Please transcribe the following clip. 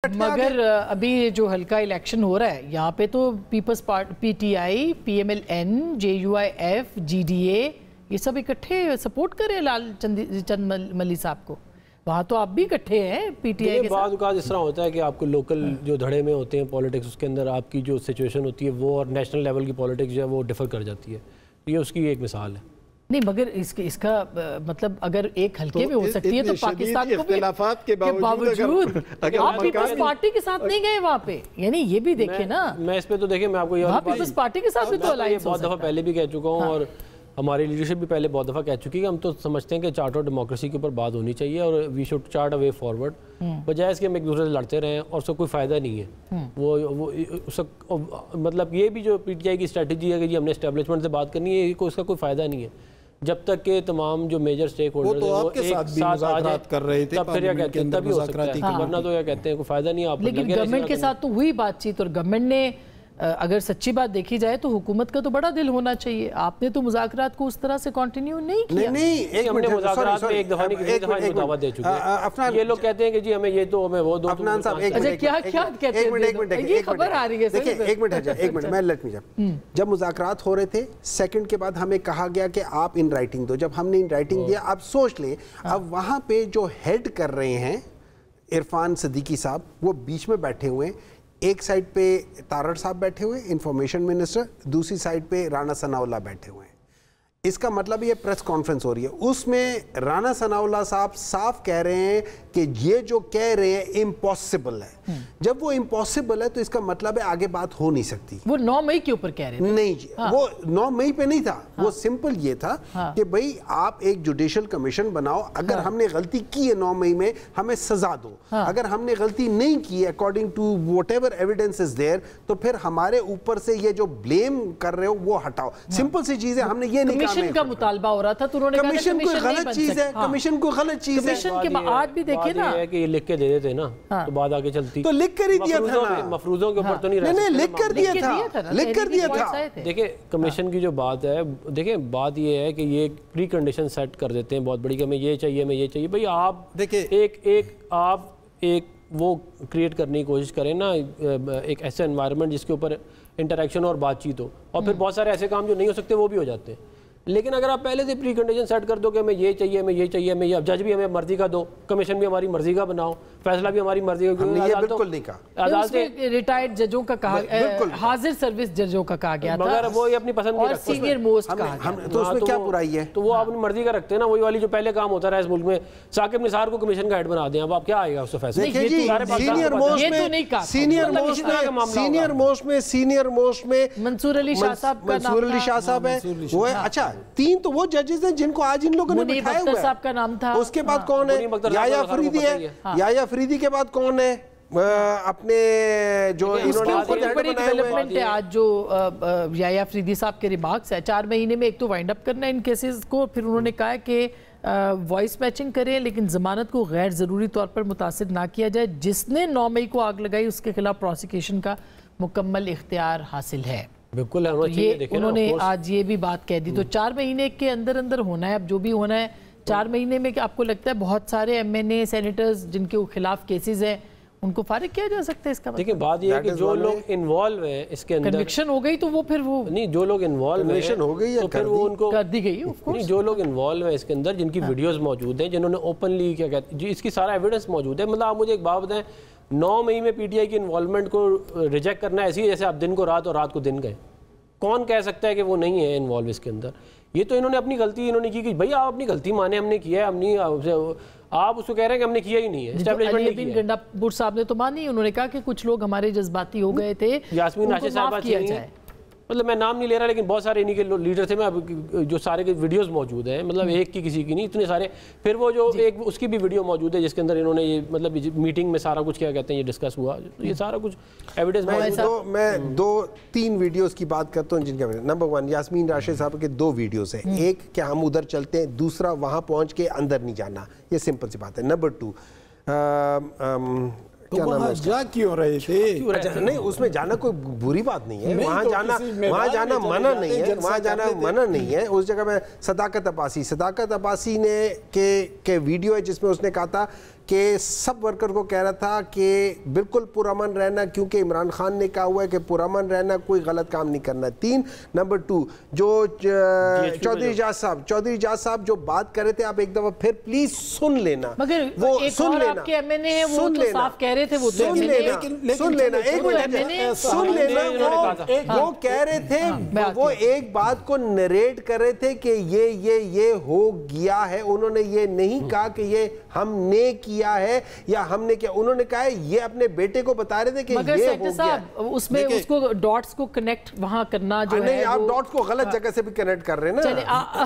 مگر ابھی جو حلقہ الیکشن ہو رہا ہے یہاں پہ تو peoples party P T I P M L N J U I F G D A یہ سب اکٹھے سپورٹ کرے لال چند ملی صاحب کو. وہاں تو آپ بھی اکٹھے ہیں پی ٹی آئی کے ساتھ. بعض اوقات اس طرح ہوتا ہے کہ آپ کو لوکل جو دھڑے میں ہوتے ہیں پولیٹکس اس کے اندر آپ کی جو سچویشن ہوتی ہے وہ اور نیشنل لیول کی پولیٹکس جو ہے وہ ڈیفر کر جاتی ہے. یہ اس کی ایک مثال ہے. نہیں مگر اس کا مطلب اگر ایک حلقے میں ہو سکتی ہے تو پاکستان کو بھی اختلافات کے باوجود آپ پیپلز پارٹی کے ساتھ نہیں گئے وہاں پہ, یعنی یہ بھی دیکھیں نا. میں اس پہ تو دیکھیں میں آپ کو یہ پیپلز پارٹی کے ساتھ بھی تو الائنس ہو بہت دفعہ پہلے بھی کہہ چکا ہوں اور ہماری لیڈرشپ بھی پہلے بہت دفعہ کہہ چکی ہے. ہم تو سمجھتے ہیں کہ چارٹ اور ڈیموکریسی کے اوپر بات ہونی چاہیے اور we should chart a way forward, بجائے اس کے ہم ایک دوسرے سے لڑتے رہیں اور اس کا کوئی فائدہ نہیں ہے. وہ مطلب یہ بھی جو پی ٹی آئی کی اسٹریٹجی ہے کہ جی ہم نے اسٹیبلشمنٹ سے بات کرنی ہے, اس کا کوئی فائدہ نہیں ہے جب تک کہ تمام جو میجر سٹیک ہولڈرز ہیں وہ ایک ساتھ آ جائیں کر رہے تھے. تب پھر کیا کہتے ہیں, تبھی ہو سکتا ہے, ورنہ تو کیا کہتے ہیں کوئی فائدہ نہیں. آپ لیکن گورنمنٹ کے ساتھ تو ہوئی بات چیت, اور گورنمنٹ نے اگر سچی بات دیکھی جائے تو حکومت کا تو بڑا دل ہونا چاہیے. آپ نے تو مذاکرات کو اس طرح سے کنٹینیو نہیں کیا. نہیں ہم نے مذاکرات میں ایک دفعہ نہیں دعوت دے چکے ہیں. یہ لوگ کہتے ہیں کہ جی ہمیں یہ دو ہمیں وہ دو. عفنان صاحب کیا کہتے ہیں, یہ خبر آ رہی ہے. ایک منٹ میں لیٹ می جب مذاکرات ہو رہے تھے سیکنڈ کے بعد ہمیں کہا گیا کہ آپ ان رائٹنگ دو. جب ہم نے ان رائٹنگ دیا آپ سوچ لیں اب وہاں پہ جو ہیڈ کر رہے ہیں عرفان صدیقی صاحب وہ بیچ میں بیٹھے ہوئے ہیں. ایک سائڈ پہ تارڑ صاحب بیٹھے ہوئے انفارمیشن منسٹر, دوسری سائڈ پہ رانا ثناء اللہ بیٹھے ہوئے ہیں. اس کا مطلب یہ پریس کانفرنس ہو رہی ہے, اس میں رانا ثناء اللہ صاحب صاف کہہ رہے ہیں کہ یہ جو کہہ رہے ہیں امپاسبل ہے. جب وہ امپاسبل ہے تو اس کا مطلب ہے آگے بات ہو نہیں سکتی. وہ 9 مئی کے اوپر کہہ رہے ہیں. نہیں جی وہ 9 مئی پہ نہیں تھا, وہ سمپل یہ تھا کہ بھئی آپ ایک جوڈیشل کمیشن بناؤ, اگر ہم نے غلطی کی ہے 9 مئی میں ہمیں سزا دو, اگر ہم نے غلطی نہیں کی ہے according to whatever evidence is there تو پھر ہمارے اوپر سے یہ جو بلیم کر رہے ہو وہ ہٹاؤ. سمپل سی چیز ہے, ہم نے یہ نہیں کہا. کمیشن کا مطالبہ ہو رہا تھا تو انہوں نے کہا کمیشن کوئی غلط چیز ہے, کمیشن کوئی غلط چیز ہے. کمیشن کے بعد بھی دیکھیں نا کہ یہ لکھ کے دے دیتے نا تو بات آگے چلتی. تو لکھ کر ہی دیا تھا نا, مفروضوں کے اوپر تو نہیں رہ نہیں لکھ کر دیا تھا, لکھ کر دیا تھا. دیکھیں کمیشن کی جو بات ہے, دیکھیں بات یہ ہے کہ یہ پری کنڈیشن سیٹ کر دیتے ہیں بہت بڑی کہ ہمیں یہ چاہیے ہمیں یہ چاہیے. بھئی آپ ایک وہ کریٹ کرنے کی کوشش کریں نا, ایک ایسا انوائرمنٹ جس کے اوپر انٹریکشن اور بات چیت ہو, اور پھر بہت سارے ایسے کام جو نہیں ہو سکتے وہ بھی ہو جاتے ہیں. لیکن اگر آپ پہلے سے پری کنڈیشن سیٹ کر دو کہ ہمیں یہ چاہیے ہمیں یہ چاہیے ہمیں یہ, جج بھی ہمیں مرضی کا دو, کمیشن بھی ہماری مرضی کا بناؤ, فیصلہ بھی ہماری مرضی کا. ہم نے یہ بالکل نہیں کہا. ریٹائرڈ ججوں کا کہا, حاضر سروس ججوں کا کہا گیا تھا, مگر وہ یہ اپنی پسند اور سینئر موسٹ کہا گیا. تو اس میں کیا برائی ہے؟ تو وہ اپنی مرضی کا رکھتے ہیں نا, وہی والی جو پہلے کام ہوتا رہا اس ملک میں, ثاقب نثار کو کمیشن کا ہیڈ بنا دیں. اب آپ کیا آئے گا اس سے فیصلہ؟ سینئر موسٹ میں منصور علی شاہ صاحب ہے وہ ہے. اچھا 3 تو وہ ججز ہیں جن کو آج ان لوگوں نے بٹھایا ہوا ہے. صاحب کا نام تھا. اس کے بعد کون ہے؟ یحییٰ فریدی ہے. یحییٰ فریدی کے بعد کون ہے؟ اپنے جو اس کے اوپر بڑی ڈیولپمنٹ ہے آج جو یحییٰ فریدی صاحب کے ریمارکس ہے. 4 مہینے میں ایک تو وائنڈ اپ کرنا ہے ان کیسز کو, پھر انہوں نے کہا کہ وائس میچنگ کریں لیکن ضمانت کو غیر ضروری طور پر متاثر نہ کیا جائے. جس نے 9 مئی کو آگ لگائی اس کے خلاف پروسیکیوشن کا مکمل اختیار حاصل ہے. بالکل انہوں نے آج یہ بھی بات کہہ دی. تو 4 مہینے کے اندر ہونا ہے, اب جو بھی ہونا ہے 4 مہینے میں. کہ آپ کو لگتا ہے بہت سارے ایم این اے سینیٹرز جن کے خلاف کیسز ہیں ان کو فارغ کیا جا سکتا ہے؟ اس کا دیکھیں بات یہ ہے کہ جو لوگ انوالو ہیں اس کے اندر کنوکشن ہو گئی تو وہ پھر وہ نہیں, جو لوگ انوالو ہیں تو پھر وہ ان کو کر دی گئی. نہیں, جو لوگ انوالو ہیں اس کے اندر جن کی ویڈیوز موجود ہیں, جنہوں نے اوپنلی کیا کہتے ہیں, اس کی سارا ایویڈنس موجود ہے. مطلب آپ مجھے ایک بات بتائیں, 9 مئی میں پی ٹی آئی کی انوالومنٹ کو ریجیکٹ کرنا ایسی جیسے آپ دن کو رات اور رات کو دن گئے. کون کہہ سکتا ہے کہ وہ نہیں ہے انوالو اس کے اندر؟ یہ تو انہوں نے اپنی غلطی انہوں نے کی کہ بھئی آپ اپنی غلطی مانے, ہم نے کیا ہے, ہم نہیں, آپ اس کو کہہ رہے ہیں کہ ہم نے کیا ہی نہیں ہے. اسٹیبلشمنٹ نے کیا ہے. گنڈا پور صاحب نے تو مانی, انہوں نے کہا کہ کچھ لوگ ہمارے جذباتی ہو گئے تھے, یاسمین راشد صاحبہ کیا جائے. مطلب میں نام نہیں لے رہا لیکن بہت سارے انہی کے لیڈر تھے, میں جو سارے کے ویڈیوز موجود ہیں, مطلب ایک کی کسی کی نہیں, اتنے سارے. پھر وہ جو ایک اس کی بھی ویڈیو موجود ہے جس کے اندر انہوں نے یہ مطلب میٹنگ میں سارا کچھ کیا کہتے ہیں یہ ڈسکس ہوا, یہ سارا کچھ ایویڈنس موجود ہے. میں 2-3 ویڈیوز کی بات کرتا ہوں جن کا نمبر 1 یاسمین راشد صاحب کے 2 ویڈیوز ہیں. ایک کہ ہم ادھر چلتے ہیں, دوسرا وہاں پہنچ کے اندر نہیں جانا, یہ سمپل سی بات ہے. نمبر 2 وہاں جا کیوں رہے تھے؟ نہیں اس میں جانا کوئی بری بات نہیں ہے, وہاں جانا منع نہیں ہے, وہاں جانا منع نہیں ہے. اس جگہ میں صداقت عباسی نے کہ ویڈیو ہے جس میں اس نے کہا تھا کہ سب ورکر کو کہہ رہا تھا کہ بالکل پرامن رہنا، کیونکہ عمران خان نے کہا ہوا ہے کہ پرامن رہنا، کوئی غلط کام نہیں کرنا. 3 نمبر 2 جو چودھری اجاز صاحب جو بات کر رہے تھے، آپ ایک دفعہ پھر پلیز سن لینا. مگر ایک اور آپ کے ایم این اے وہ تو صاف کہہ رہے تھے، وہ سن لینا ایک منٹ سن لینا. وہ کہہ رہے تھے، وہ ایک بات کو نریٹ کر رہے تھے کہ یہ ہو گیا ہے. انہوں نے یہ نہیں کہا کہ یہ ہم نے کیا ہے یا ہم نے کیا. انہوں نے کہا ہے یہ اپنے بیٹے کو بتا رہے تھے کہ یہ ہو گیا. اس میں اس کو ڈاٹس کو کنیکٹ وہاں کرنا جو ہے، نہیں آپ ڈاٹس کو غلط جگہ سے بھی کنیکٹ کر رہے ہیں نا.